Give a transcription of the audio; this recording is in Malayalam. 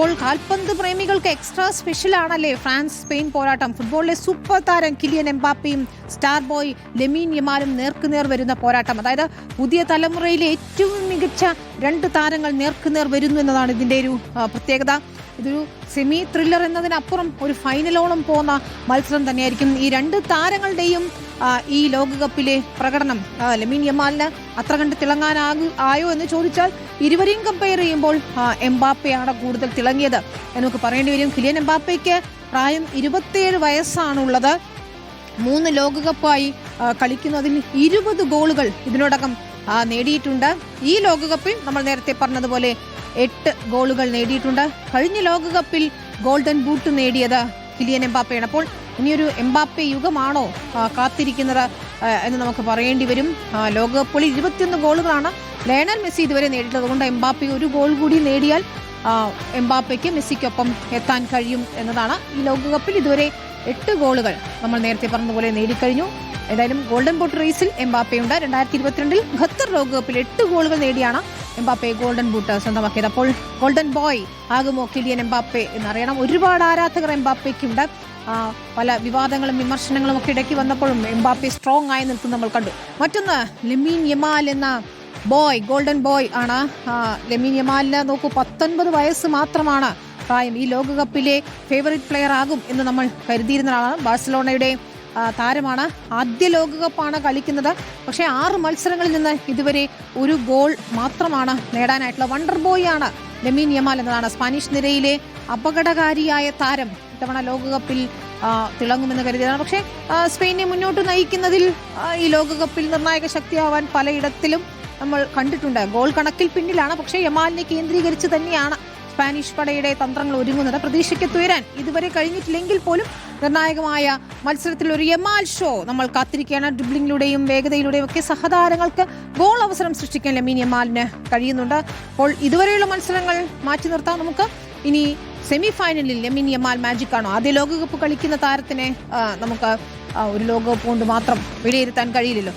അപ്പോൾ കാൽപന്ത് പ്രേമികൾക്ക് എക്സ്ട്രാ സ്പെഷ്യൽ ആണല്ലേ ഫ്രാൻസ് സ്പെയിൻ പോരാട്ടം. ഫുട്ബോളിലെ സൂപ്പർ താരം കിലിയൻ എംബാപ്പയും സ്റ്റാർ ബോയ് ലെമീൻ യമാലും നേർക്കുനേർ വരുന്ന പോരാട്ടം. അതായത് പുതിയ തലമുറയിലെ ഏറ്റവും മികച്ച രണ്ട് താരങ്ങൾ നേർക്കുനേർ വരുന്നു എന്നതാണ് ഇതിൻ്റെ ഒരു പ്രത്യേകത. ഇതൊരു സെമി ത്രില്ലർ എന്നതിനപ്പുറം ഒരു ഫൈനലോളം പോകുന്ന മത്സരം തന്നെയായിരിക്കും. ഈ രണ്ട് താരങ്ങളുടെയും ഈ ലോകകപ്പിലെ പ്രകടനം ലെമീൻ യമാലിന് അത്ര കണ്ട് ആയോ എന്ന് ചോദിച്ചാൽ ഇരുവരെയും കമ്പയർ ചെയ്യുമ്പോൾ എംബാപ്പയാണ് കൂടുതൽ തിളങ്ങിയത് എന്ന് നമുക്ക് പറയേണ്ടി വരും. കിലിയൻ എംബാപ്പയ്ക്ക് പ്രായം 27 വയസ്സാണുള്ളത്. 3 ലോകകപ്പായി കളിക്കുന്നതിൽ 20 ഗോളുകൾ ഇതിനോടകം നേടിയിട്ടുണ്ട്. ഈ ലോകകപ്പിൽ നമ്മൾ നേരത്തെ പറഞ്ഞതുപോലെ 8 ഗോളുകൾ നേടിയിട്ടുണ്ട്. കഴിഞ്ഞ ലോകകപ്പിൽ ഗോൾഡൻ ബൂട്ട് നേടിയത് കിലിയൻ എംബാപ്പയാണ്. അപ്പോൾ ഇനിയൊരു എംബാപ്പെ യുഗമാണോ കാത്തിരിക്കുന്നത് എന്ന് നമുക്ക് പറയേണ്ടി വരും. ലോകകപ്പിൽ 21 ഗോളുകളാണ് ലയണൽ മെസ്സി ഇതുവരെ നേടിയിട്ടുള്ളത്. അതുകൊണ്ട് എംബാപ്പെ ഒരു ഗോൾ കൂടി നേടിയാൽ എംബാപ്പയ്ക്ക് മെസ്സിക്കൊപ്പം എത്താൻ കഴിയും എന്നതാണ്. ഈ ലോകകപ്പിൽ ഇതുവരെ 8 ഗോളുകൾ നമ്മൾ നേരത്തെ പറഞ്ഞതുപോലെ നേടിക്കഴിഞ്ഞു. ഏതായാലും ഗോൾഡൻ ബൂട്ട് റേസിൽ എംബാപ്പയുണ്ട്. 2022 ഖത്തർ ലോകകപ്പിൽ 8 ഗോളുകൾ നേടിയാണ് എംബാപ്പെ ഗോൾഡൻ ബൂട്ട് സ്വന്തമാക്കിയത്. അപ്പോൾ ഗോൾഡൻ ബോയ് ആകുമോ കിലിയൻ എംബാപ്പെ എന്നറിയണം. ഒരുപാട് ആരാധകർ എംബാപ്പയ്ക്കുണ്ട്. പല വിവാദങ്ങളും വിമർശനങ്ങളും ഒക്കെ ഇടയ്ക്ക് വന്നപ്പോഴും എംബാപ്പെ സ്ട്രോങ് ആയി നിൽക്കും നമ്മൾ കണ്ടു. മറ്റൊന്ന് ലെമീൻ യമാൽ എന്ന ബോയ്, ഗോൾഡൻ ബോയ് ആണ്. ലെമീൻ യമാലിന് നോക്കൂ, 19 വയസ്സ് മാത്രമാണ് പ്രായം. ഈ ലോകകപ്പിലെ ഫേവറേറ്റ് പ്ലെയർ ആകും എന്ന് നമ്മൾ കരുതിയിരുന്ന ആളാണ്. ബാഴ്സലോണയുടെ താരമാണ്. ആദ്യ ലോകകപ്പാണ് കളിക്കുന്നത്. പക്ഷേ 6 മത്സരങ്ങളിൽ നിന്ന് ഇതുവരെ ഒരു ഗോൾ മാത്രമാണ് നേടാനായിട്ടുള്ള വണ്ടർ ബോയ് ആണ് ലെമീൻ യമാൽ എന്നതാണ്. സ്പാനിഷ് നിരയിലെ അപകടകാരിയായ താരം ഇത്തവണ ലോകകപ്പിൽ തിളങ്ങുമെന്ന് കരുതിയതാണ്. പക്ഷേ സ്പെയിനെ മുന്നോട്ട് നയിക്കുന്നതിൽ ഈ ലോകകപ്പിൽ നിർണായക ശക്തിയാവാൻ പലയിടത്തിലും നമ്മൾ കണ്ടിട്ടുണ്ട്. ഗോൾ കണക്കിൽ പിന്നിലാണ്. പക്ഷേ യമാലിനെ കേന്ദ്രീകരിച്ച് തന്നെയാണ് സ്പാനിഷ് പടയുടെ തന്ത്രങ്ങൾ ഒരുങ്ങുന്നത്. പ്രതീക്ഷയ്ക്കെത്തുയരാൻ ഇതുവരെ കഴിഞ്ഞിട്ടില്ലെങ്കിൽ പോലും നിർണായകമായ മത്സരത്തിൽ ഒരു യമാൽ ഷോ നമ്മൾ കാത്തിരിക്കുകയാണ്. ഡ്രിബ്ലിംഗിലൂടെയും വേഗതയിലൂടെയും ഒക്കെ സഹതാരങ്ങൾക്ക് ഗോൾ അവസരം സൃഷ്ടിക്കാൻ ലെമീൻ യമാലിന് കഴിയുന്നുണ്ട്. അപ്പോൾ ഇതുവരെയുള്ള മത്സരങ്ങൾ മാറ്റി നിർത്താൻ നമുക്ക് ഇനി സെമി ഫൈനലിൽ ലെമീൻ യമാൽ മാജിക് ആണോ? ആദ്യ ലോകകപ്പ് കളിക്കുന്ന താരത്തിനെ നമുക്ക് ഒരു ലോകകപ്പ് കൊണ്ട് മാത്രം വിലയിരുത്താൻ കഴിയില്ലല്ലോ.